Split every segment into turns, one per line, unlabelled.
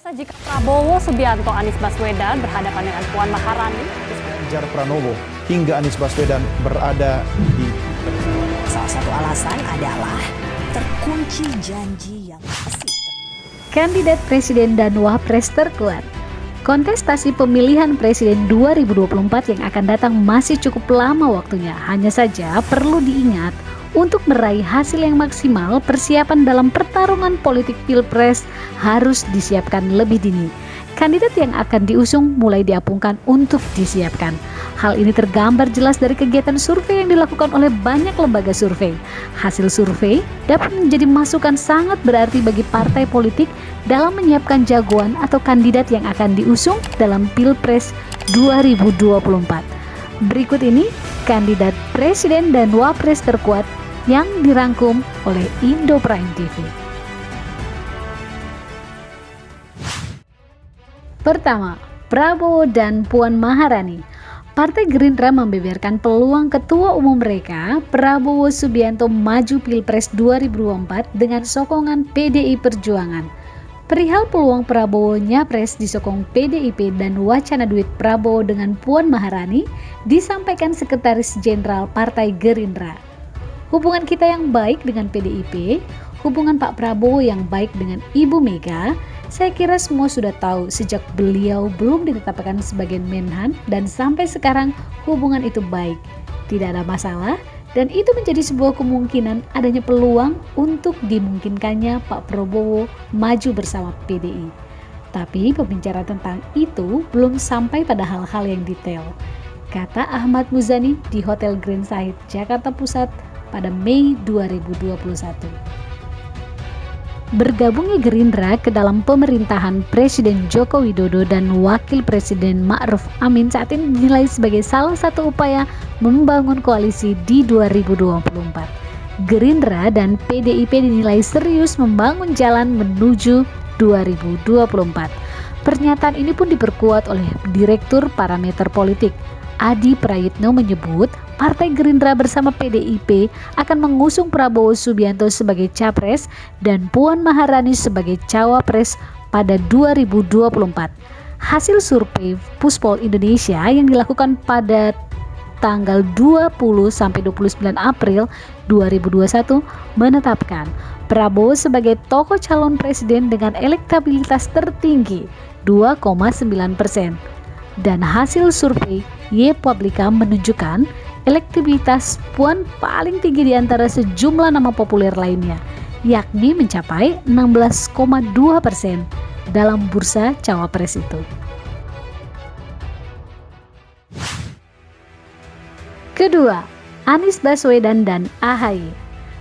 Pemirsa, jika Prabowo Subianto Anies Baswedan berhadapan dengan Puan Maharani,
Ganjar Pranowo hingga Anies Baswedan berada di
Salah satu alasan adalah terkunci janji yang masih
Kandidat Presiden dan Wapres terkuat. Kontestasi pemilihan Presiden 2024 yang akan datang masih cukup lama waktunya. Hanya saja perlu diingat, untuk meraih hasil yang maksimal, persiapan dalam pertarungan politik Pilpres harus disiapkan lebih dini. Kandidat yang akan diusung mulai diapungkan untuk disiapkan. Hal ini tergambar jelas dari kegiatan survei yang dilakukan oleh banyak lembaga survei. Hasil survei dapat menjadi masukan sangat berarti bagi partai politik dalam menyiapkan jagoan atau kandidat yang akan diusung dalam Pilpres 2024. Berikut ini kandidat Presiden dan Wapres terkuat yang dirangkum oleh Indo Prime TV. Pertama, Prabowo dan Puan Maharani. Partai Gerindra membeberkan peluang ketua umum mereka, Prabowo Subianto, maju Pilpres 2024 dengan sokongan PDI Perjuangan. Perihal peluang Prabowo nyapres disokong PDIP dan wacana duet Prabowo dengan Puan Maharani disampaikan Sekretaris Jenderal Partai Gerindra. Hubungan kita yang baik dengan PDIP, hubungan Pak Prabowo yang baik dengan Ibu Mega, saya kira semua sudah tahu sejak beliau belum ditetapkan sebagai Menhan dan sampai sekarang hubungan itu baik. Tidak ada masalah dan itu menjadi sebuah kemungkinan adanya peluang untuk dimungkinkannya Pak Prabowo maju bersama PDI. Tapi pembicaraan tentang itu belum sampai pada hal-hal yang detail, kata Ahmad Muzani di Hotel Grand Sahid, Jakarta Pusat pada Mei 2021. Bergabungnya Gerindra ke dalam pemerintahan Presiden Joko Widodo dan Wakil Presiden Ma'ruf Amin saat ini dinilai sebagai salah satu upaya membangun koalisi di 2024. Gerindra dan PDIP dinilai serius membangun jalan menuju 2024. Pernyataan ini pun diperkuat oleh Direktur Parameter Politik Adi Prayitno menyebut Partai Gerindra bersama PDIP akan mengusung Prabowo Subianto sebagai capres dan Puan Maharani sebagai cawapres pada 2024. Hasil survei Puspol Indonesia yang dilakukan pada tanggal 20-29 April 2021 menetapkan Prabowo sebagai tokoh calon presiden dengan elektabilitas tertinggi 2,9%. Dan hasil survei YPublica menunjukkan elektabilitas Puan paling tinggi di antara sejumlah nama populer lainnya, yakni mencapai 16,2% dalam bursa cawapres itu. Kedua, Anies Baswedan dan AHY.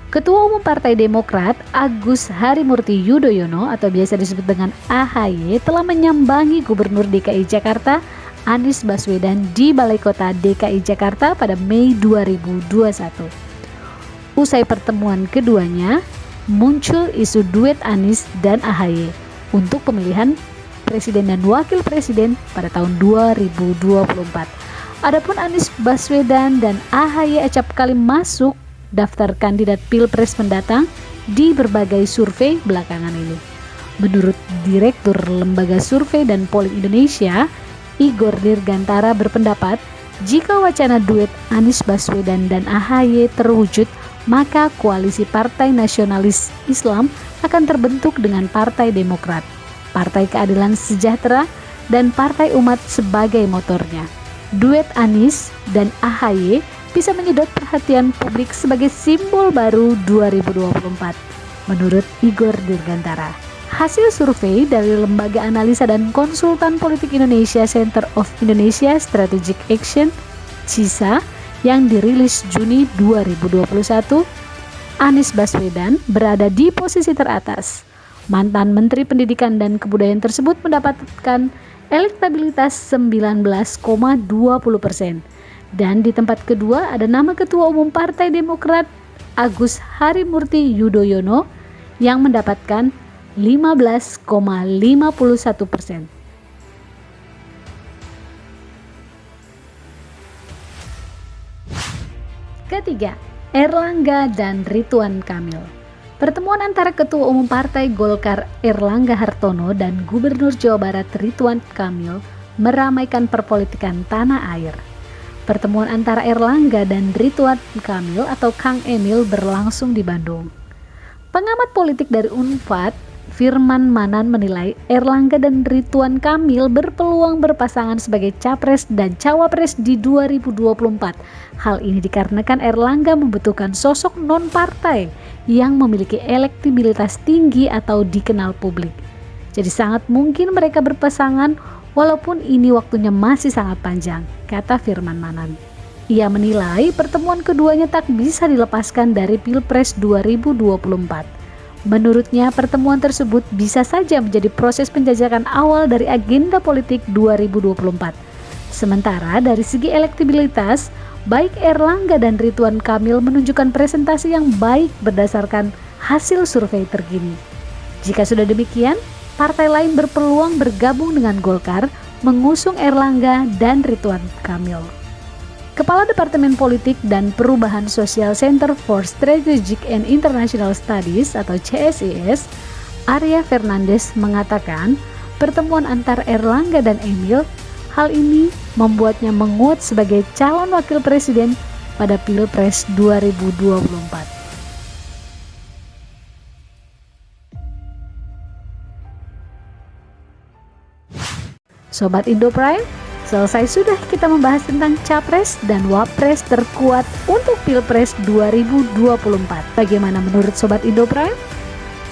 Ketua Umum Partai Demokrat Agus Harimurti Yudhoyono atau biasa disebut dengan AHY telah menyambangi Gubernur DKI Jakarta Anies Baswedan di Balai Kota DKI Jakarta pada Mei 2021. Usai pertemuan keduanya, muncul isu duet Anies dan AHY untuk pemilihan Presiden dan Wakil Presiden pada tahun 2024. Adapun Anies Baswedan dan AHY acap kali masuk daftar kandidat Pilpres mendatang di berbagai survei belakangan ini. Menurut Direktur Lembaga Survei dan Polling Indonesia, Igor Dirgantara berpendapat jika wacana duet Anies Baswedan dan AHY terwujud, maka koalisi Partai Nasionalis Islam akan terbentuk dengan Partai Demokrat, Partai Keadilan Sejahtera, dan Partai Umat sebagai motornya. Duet Anies dan AHY bisa menyedot perhatian publik sebagai simbol baru 2024, menurut Igor Dirgantara. Hasil survei dari Lembaga Analisa dan Konsultan Politik Indonesia Center of Indonesia Strategic Action (CISA) yang dirilis Juni 2021, Anies Baswedan berada di posisi teratas. Mantan Menteri Pendidikan dan Kebudayaan tersebut mendapatkan elektabilitas 19,20%. Dan di tempat kedua ada nama Ketua Umum Partai Demokrat Agus Harimurti Yudhoyono yang mendapatkan 15,51%. Ketiga, Erlangga dan Ridwan Kamil. Pertemuan antara Ketua Umum Partai Golkar Erlangga Hartono dan Gubernur Jawa Barat Ridwan Kamil meramaikan perpolitikan tanah air. Pertemuan antara Erlangga dan Ridwan Kamil atau Kang Emil berlangsung di Bandung. Pengamat politik dari Unpad, Firman Manan menilai Erlangga dan Ridwan Kamil berpeluang berpasangan sebagai capres dan cawapres di 2024. Hal ini dikarenakan Erlangga membutuhkan sosok non-partai yang memiliki elektabilitas tinggi atau dikenal publik. Jadi sangat mungkin mereka berpasangan walaupun ini waktunya masih sangat panjang, kata Firman Manan. Ia menilai pertemuan keduanya tak bisa dilepaskan dari Pilpres 2024. Menurutnya pertemuan tersebut bisa saja menjadi proses penjajakan awal dari agenda politik 2024. Sementara dari segi elektabilitas, baik Erlangga dan Ridwan Kamil menunjukkan presentasi yang baik berdasarkan hasil survei terkini. Jika sudah demikian, partai lain berpeluang bergabung dengan Golkar mengusung Erlangga dan Ridwan Kamil. Kepala Departemen Politik dan Perubahan Sosial Center for Strategic and International Studies atau CSIS, Arya Fernandes mengatakan pertemuan antar Erlangga dan Emil hal ini membuatnya menguat sebagai calon wakil presiden pada Pilpres 2024. Sobat Indo Prime, selesai sudah kita membahas tentang capres dan wapres terkuat untuk Pilpres 2024. Bagaimana menurut Sobat Indo Prime?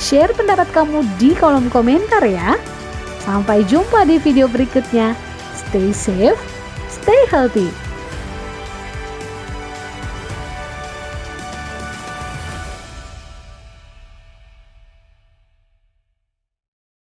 Share pendapat kamu di kolom komentar ya. Sampai jumpa di video berikutnya. Stay safe, stay healthy.